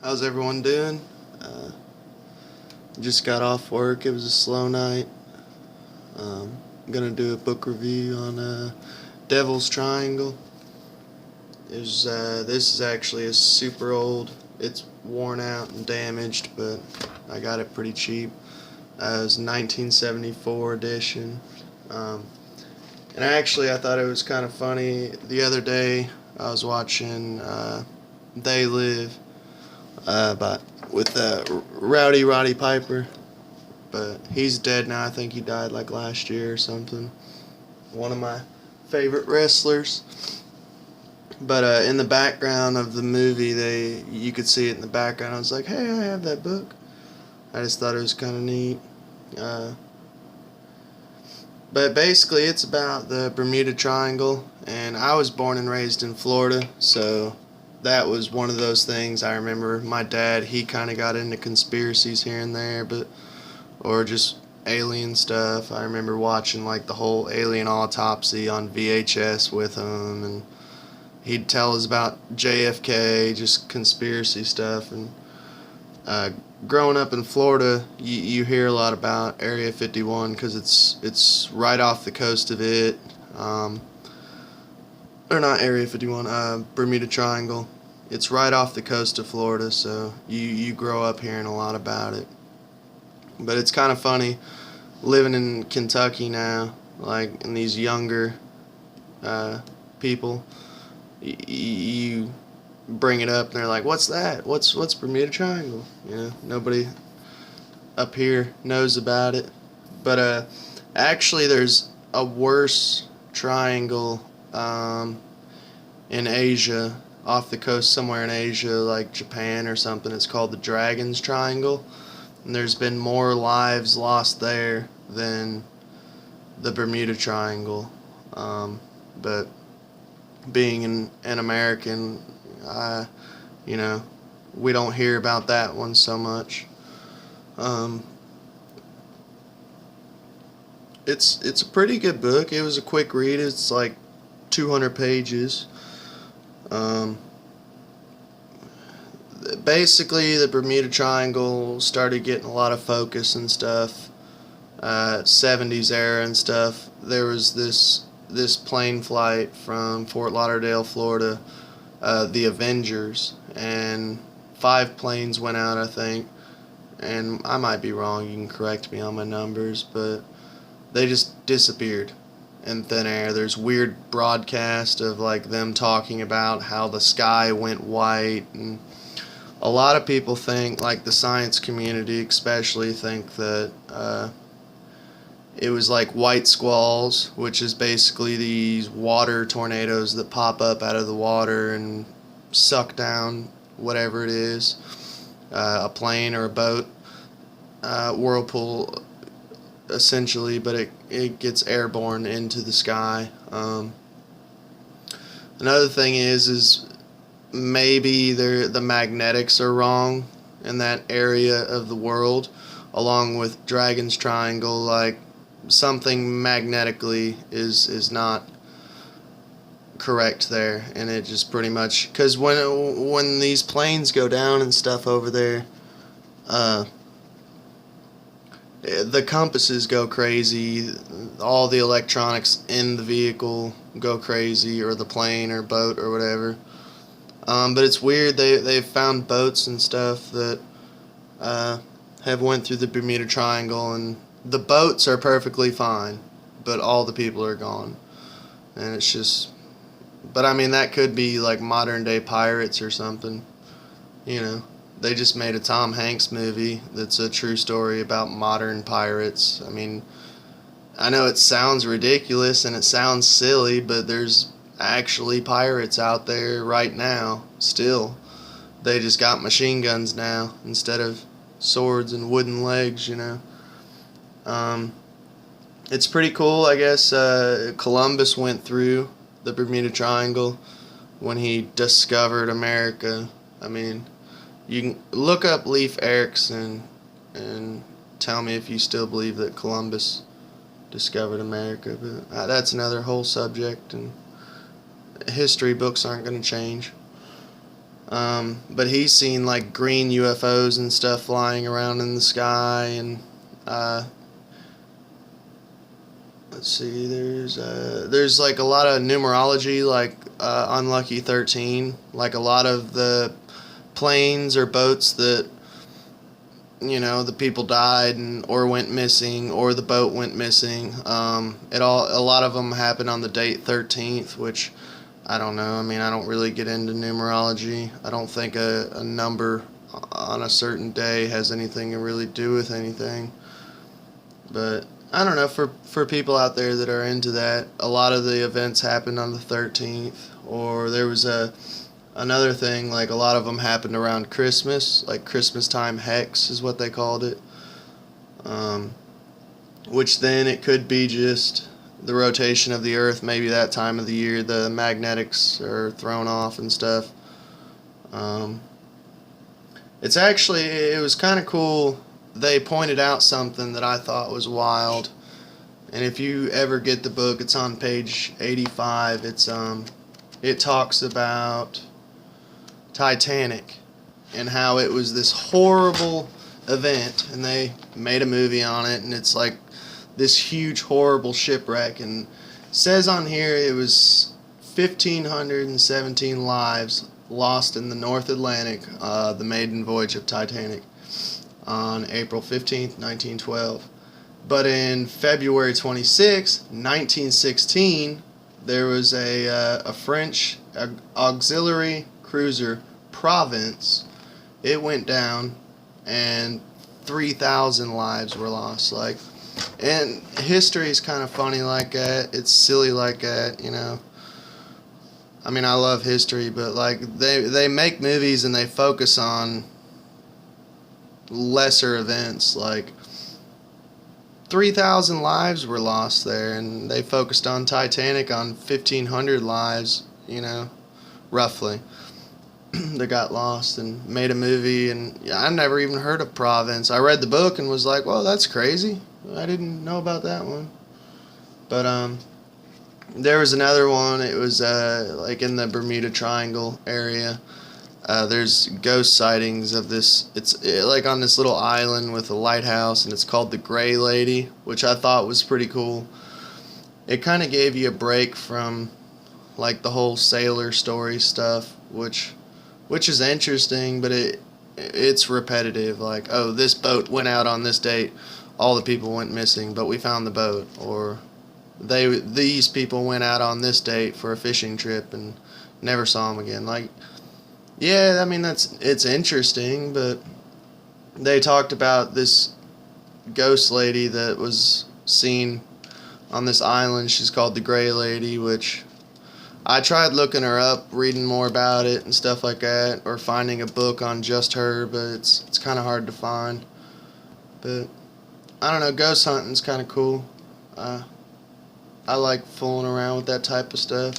How's everyone doing? Uh, just got off work. It was a slow night. I'm gonna do a book review on Devil's Triangle. This is actually a super old. It's worn out and damaged, but I got it pretty cheap. It was 1974 edition. Um, and I thought it was kind of funny. The other day I was watching They Live but with Roddy Piper, but he's dead now. I think he died like last year or something. One of my favorite wrestlers. But in the background of the movie, you could see it in the background. I was like, hey, I have that book. I just thought it was kind of neat. Uh, but basically, it's about the Bermuda Triangle, and I was born and raised in Florida, so that was one of those things. I remember my dad, he kind of got into conspiracies here and there, or just alien stuff. I remember watching like the whole alien autopsy on VHS with him, and he'd tell us about JFK, just conspiracy stuff. And growing up in Florida, you hear a lot about Area 51 because it's right off the coast of it. Or not Area 51, Bermuda Triangle. It's right off the coast of Florida, so you grow up hearing a lot about it. But it's kind of funny living in Kentucky now, like, and these younger people, you bring it up and they're like, what's that? What's Bermuda Triangle? Nobody up here knows about it. But actually there's a worse triangle in Asia, off the coast somewhere in Asia, like Japan or something. It's called the Dragon's Triangle, and there's been more lives lost there than the Bermuda Triangle. But being an American, you know, we don't hear about that one so much. It's a pretty good book. It was a quick read. It's like 200 pages. Basically, the Bermuda Triangle started getting a lot of focus and stuff. 70s era and stuff. There was this plane flight from Fort Lauderdale, Florida, the Avengers, and 5 planes went out, I think. And I might be wrong. You can correct me on my numbers, but they just disappeared in thin air. There's weird broadcast of like them talking about how the sky went white, and a lot of people think, like the science community especially, think that it was like white squalls, which is basically these water tornadoes that pop up out of the water and suck down whatever it is, a plane or a boat, whirlpool essentially, but it gets airborne into the sky. Another thing is maybe the magnetics are wrong in that area of the world, along with Dragon's Triangle. Like, something magnetically is not correct there, and it just pretty much, because when these planes go down and stuff over there, the compasses go crazy, all the electronics in the vehicle go crazy, or the plane or boat or whatever. But it's weird, they've found boats and stuff that have went through the Bermuda Triangle, and the boats are perfectly fine, but all the people are gone. And it's just, but I mean, that could be like modern day pirates or something, you know. They just made a Tom Hanks movie that's a true story about modern pirates. I mean, I know it sounds ridiculous and it sounds silly, but there's actually pirates out there right now still. They just got machine guns now instead of swords and wooden legs, It's pretty cool, I guess. Columbus went through the Bermuda Triangle when he discovered America. I mean, you can look up Leif Erikson and tell me if you still believe that Columbus discovered America. But that's another whole subject, and history books aren't going to change. But he's seen like green UFOs and stuff flying around in the sky, and let's see, there's like a lot of numerology, like unlucky 13, like a lot of the planes or boats that, you know, the people died and or went missing, or the boat went missing. A lot of them happened on the date 13th, which I don't know. I mean, I don't really get into numerology. I don't think a number on a certain day has anything to really do with anything. But I don't know, for people out there that are into that, a lot of the events happened on the 13th, or there was another thing, like a lot of them happened around Christmas, like Christmas time hex is what they called it, which then it could be just the rotation of the earth. Maybe that time of the year the magnetics are thrown off and stuff. It was kind of cool. They pointed out something that I thought was wild, and if you ever get the book, it's on page 85. It talks about Titanic and how it was this horrible event, and they made a movie on it, and it's like this huge horrible shipwreck, and it says on here it was 1,517 lives lost in the North Atlantic, the maiden voyage of Titanic, on April 15th, 1912. But in February 26, 1916, there was a French auxiliary cruiser, Province. It went down, and 3,000 lives were lost. Like, and history is kind of funny like that. It's silly like that, you know. I mean, I love history, but like they make movies and they focus on lesser events. Like 3,000 lives were lost there, and they focused on Titanic on 1,500 lives, you know, roughly, that got lost, and made a movie. And I never even heard of Province. I read the book and was like, well, that's crazy. I didn't know about that one. But there was another one. It was like in the Bermuda Triangle area. There's ghost sightings of this. It's like on this little island with a lighthouse, and it's called the Gray Lady, which I thought was pretty cool. It kind of gave you a break from like the whole sailor story stuff, which is interesting, but it's repetitive. Like, oh, this boat went out on this date, all the people went missing, but we found the boat. Or these people went out on this date for a fishing trip and never saw them again. Like, yeah, I mean, it's interesting, but they talked about this ghost lady that was seen on this island. She's called the Gray Lady, which I tried looking her up, reading more about it and stuff like that, or finding a book on just her, but it's kind of hard to find. But I don't know, ghost hunting's kind of cool. I like fooling around with that type of stuff.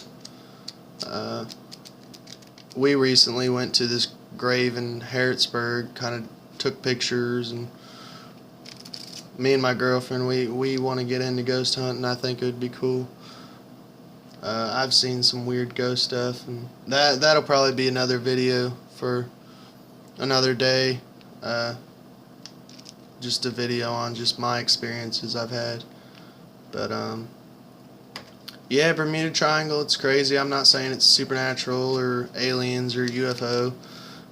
We recently went to this grave in Harrodsburg, kind of took pictures, and me and my girlfriend, we want to get into ghost hunting. I think it would be cool. I've seen some weird ghost stuff, and that'll probably be another video for another day. Just a video on just my experiences I've had. But yeah, Bermuda Triangle, it's crazy. I'm not saying it's supernatural or aliens or UFO,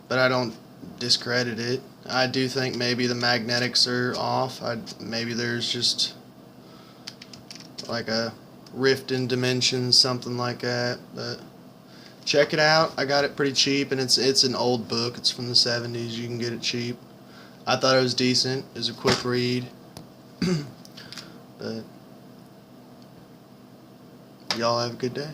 but I don't discredit it. I do think maybe the magnetics are off. Maybe there's just like a rift in dimensions, something like that. But check it out. I got it pretty cheap, and it's an old book. It's from the 70s. You can get it cheap. I thought it was decent. It was a quick read. But y'all have a good day.